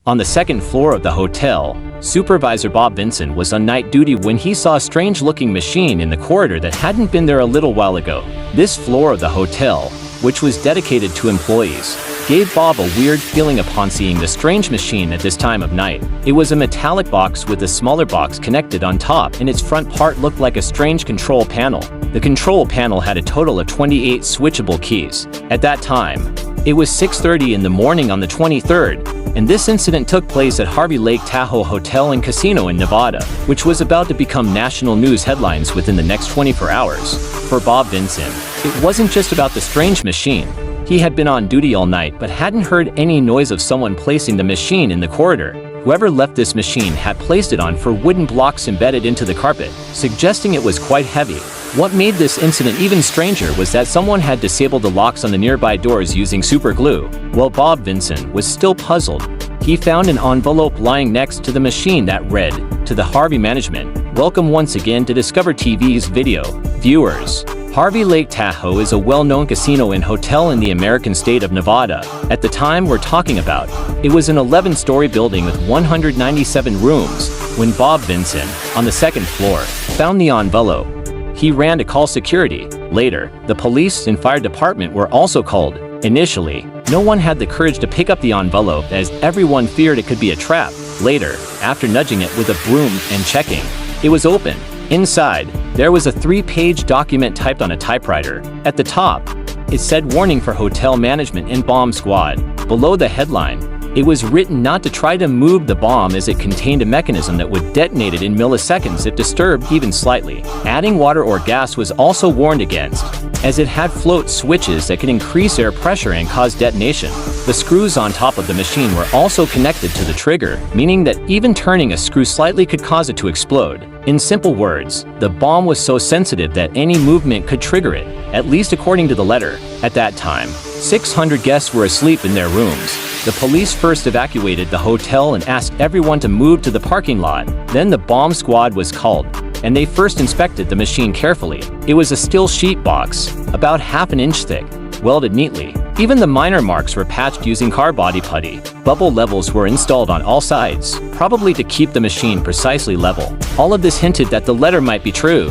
On the second floor of the hotel, Supervisor Bob Vinson was on night duty when he saw a strange-looking machine in the corridor that hadn't been there a little while ago. This floor of the hotel, which was dedicated to employees, gave Bob a weird feeling upon seeing the strange machine at this time of night. It was a metallic box with a smaller box connected on top, and its front part looked like a strange control panel. The control panel had a total of 28 switchable keys. At that time, it was 6:30 in the morning on the 23rd, and this incident took place at Harvey Lake Tahoe Hotel and Casino in Nevada, which was about to become national news headlines within the next 24 hours. For Bob Vinson, it wasn't just about the strange machine. He had been on duty all night but hadn't heard any noise of someone placing the machine in the corridor. Whoever left this machine had placed it on 4 wooden blocks embedded into the carpet, suggesting it was quite heavy. What made this incident even stranger was that someone had disabled the locks on the nearby doors using super glue. While Bob Vinson was still puzzled, he found an envelope lying next to the machine that read, "To the Harvey management, welcome once again to Discover TV's video viewers. Harvey Lake Tahoe is a well-known casino and hotel in the American state of Nevada. At the time we're talking about, it was an 11-story building with 197 rooms. When Bob Vinson, on the second floor, found the envelope, he ran to call security. Later, the police and fire department were also called. Initially, no one had the courage to pick up the envelope as everyone feared it could be a trap. Later, after nudging it with a broom and checking, it was open. Inside, there was a 3-page document typed on a typewriter. At the top, it said "Warning for Hotel Management and Bomb Squad." Below the headline, it was written not to try to move the bomb as it contained a mechanism that would detonate it in milliseconds if disturbed even slightly. Adding water or gas was also warned against, as it had float switches that could increase air pressure and cause detonation. The screws on top of the machine were also connected to the trigger, meaning that even turning a screw slightly could cause it to explode. In simple words, the bomb was so sensitive that any movement could trigger it, at least according to the letter. At that time, 600 guests were asleep in their rooms. The police first evacuated the hotel and asked everyone to move to the parking lot. Then the bomb squad was called, and they first inspected the machine carefully. It was a steel sheet box, about ½ an inch thick, welded neatly. Even the minor marks were patched using car body putty. Bubble levels were installed on all sides, probably to keep the machine precisely level. All of this hinted that the letter might be true.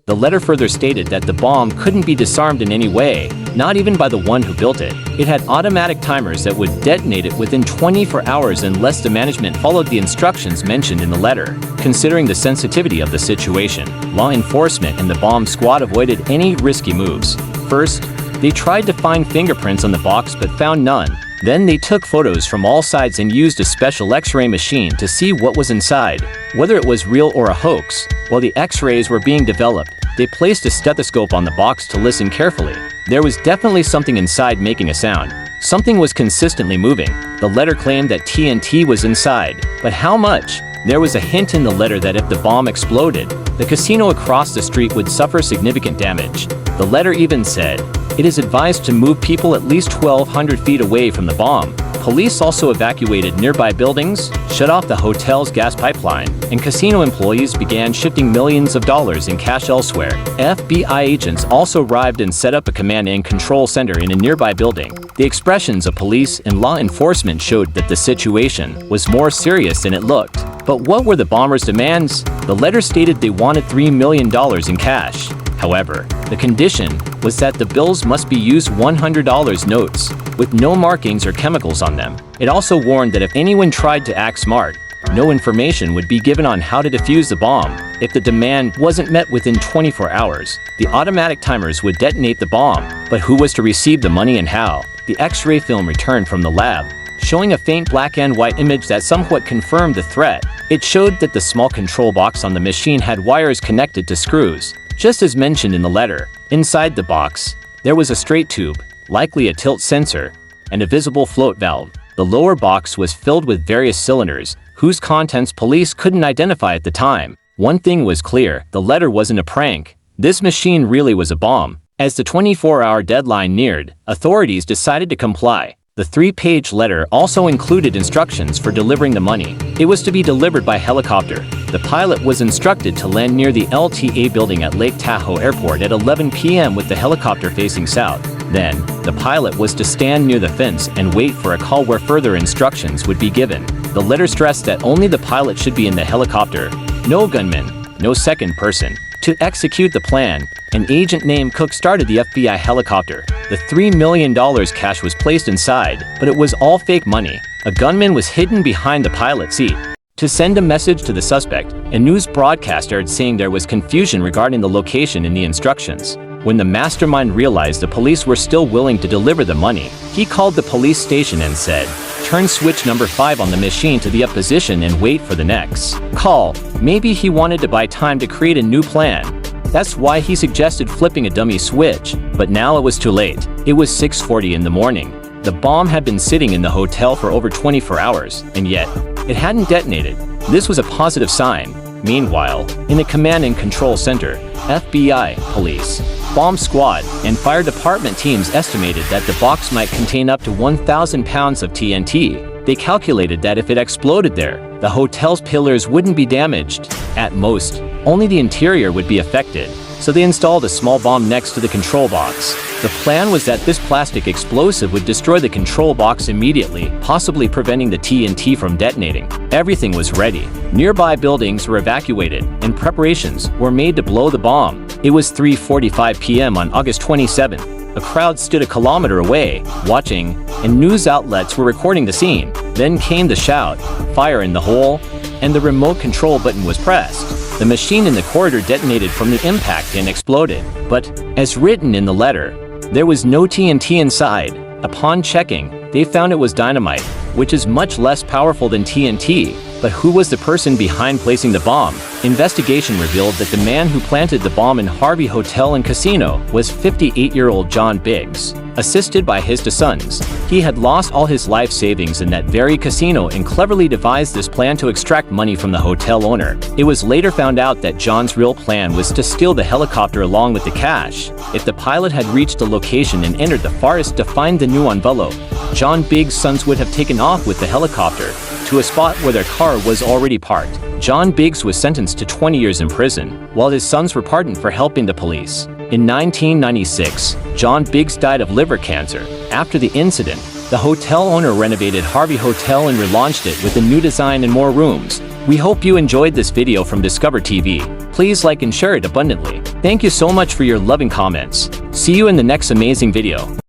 The letter further stated that the bomb couldn't be disarmed in any way, not even by the one who built it. It had automatic timers that would detonate it within 24 hours unless the management followed the instructions mentioned in the letter. Considering the sensitivity of the situation, law enforcement and the bomb squad avoided any risky moves. First, they tried to find fingerprints on the box but found none. Then they took photos from all sides and used a special X-ray machine to see what was inside, whether it was real or a hoax. While the X-rays were being developed, they placed a stethoscope on the box to listen carefully. There was definitely something inside making a sound. Something was consistently moving. The letter claimed that TNT was inside, but how much? There was a hint in the letter that if the bomb exploded, the casino across the street would suffer significant damage. The letter even said, "It is advised to move people at least 1,200 feet away from the bomb." Police also evacuated nearby buildings, shut off the hotel's gas pipeline, and casino employees began shifting millions of dollars in cash elsewhere. FBI agents also arrived and set up a command and control center in a nearby building. The expressions of police and law enforcement showed that the situation was more serious than it looked. But what were the bombers' demands? The letter stated they wanted $3 million in cash. However, the condition was that the bills must be used $100 notes, with no markings or chemicals on them. It also warned that if anyone tried to act smart, no information would be given on how to defuse the bomb. If the demand wasn't met within 24 hours, the automatic timers would detonate the bomb. But who was to receive the money and how? The X-ray film returned from the lab, showing a faint black and white image that somewhat confirmed the threat. It showed that the small control box on the machine had wires connected to screws, just as mentioned in the letter. Inside the box, there was a straight tube, likely a tilt sensor, and a visible float valve. The lower box was filled with various cylinders, whose contents police couldn't identify at the time. One thing was clear, the letter wasn't a prank. This machine really was a bomb. As the 24-hour deadline neared, authorities decided to comply. The 3-page letter also included instructions for delivering the money. It was to be delivered by helicopter. The pilot was instructed to land near the LTA building at Lake Tahoe Airport at 11 p.m. with the helicopter facing south. Then, the pilot was to stand near the fence and wait for a call where further instructions would be given. The letter stressed that only the pilot should be in the helicopter, no gunman, no second person. To execute the plan, an agent named Cook started the FBI helicopter. The $3 million cash was placed inside, but it was all fake money. A gunman was hidden behind the pilot's seat. To send a message to the suspect, a news broadcast aired saying there was confusion regarding the location in the instructions. When the mastermind realized the police were still willing to deliver the money, he called the police station and said, "Turn switch number 5 on the machine to the up position and wait for the next call." Maybe he wanted to buy time to create a new plan. That's why he suggested flipping a dummy switch, but now it was too late. It was 6:40 in the morning. The bomb had been sitting in the hotel for over 24 hours, and yet, it hadn't detonated. This was a positive sign. Meanwhile, in the command and control center, FBI, police, bomb squad, and fire department teams estimated that the box might contain up to 1,000 pounds of TNT. They calculated that if it exploded there, the hotel's pillars wouldn't be damaged. At most, only the interior would be affected. So they installed a small bomb next to the control box. The plan was that this plastic explosive would destroy the control box immediately, possibly preventing the TNT from detonating. Everything was ready. Nearby buildings were evacuated, and preparations were made to blow the bomb. It was 3:45 p.m. on August 27. A crowd stood a kilometer away, watching, and news outlets were recording the scene. Then came the shout, "Fire in the hole!" and the remote control button was pressed. The machine in the corridor detonated from the impact and exploded. But, as written in the letter, there was no TNT inside. Upon checking, they found it was dynamite, which is much less powerful than TNT. But who was the person behind placing the bomb? Investigation revealed that the man who planted the bomb in Harvey Hotel and Casino was 58-year-old John Biggs. Assisted by his two sons, he had lost all his life savings in that very casino and cleverly devised this plan to extract money from the hotel owner. It was later found out that John's real plan was to steal the helicopter along with the cash. If the pilot had reached the location and entered the forest to find the new envelope, John Biggs' sons would have taken off with the helicopter to a spot where their car was already parked. John Biggs was sentenced to 20 years in prison, while his sons were pardoned for helping the police. In 1996, John Biggs died of liver cancer. After the incident, the hotel owner renovated Harvey Hotel and relaunched it with a new design and more rooms. We hope you enjoyed this video from Discover TV. Please like and share it abundantly. Thank you so much for your loving comments. See you in the next amazing video.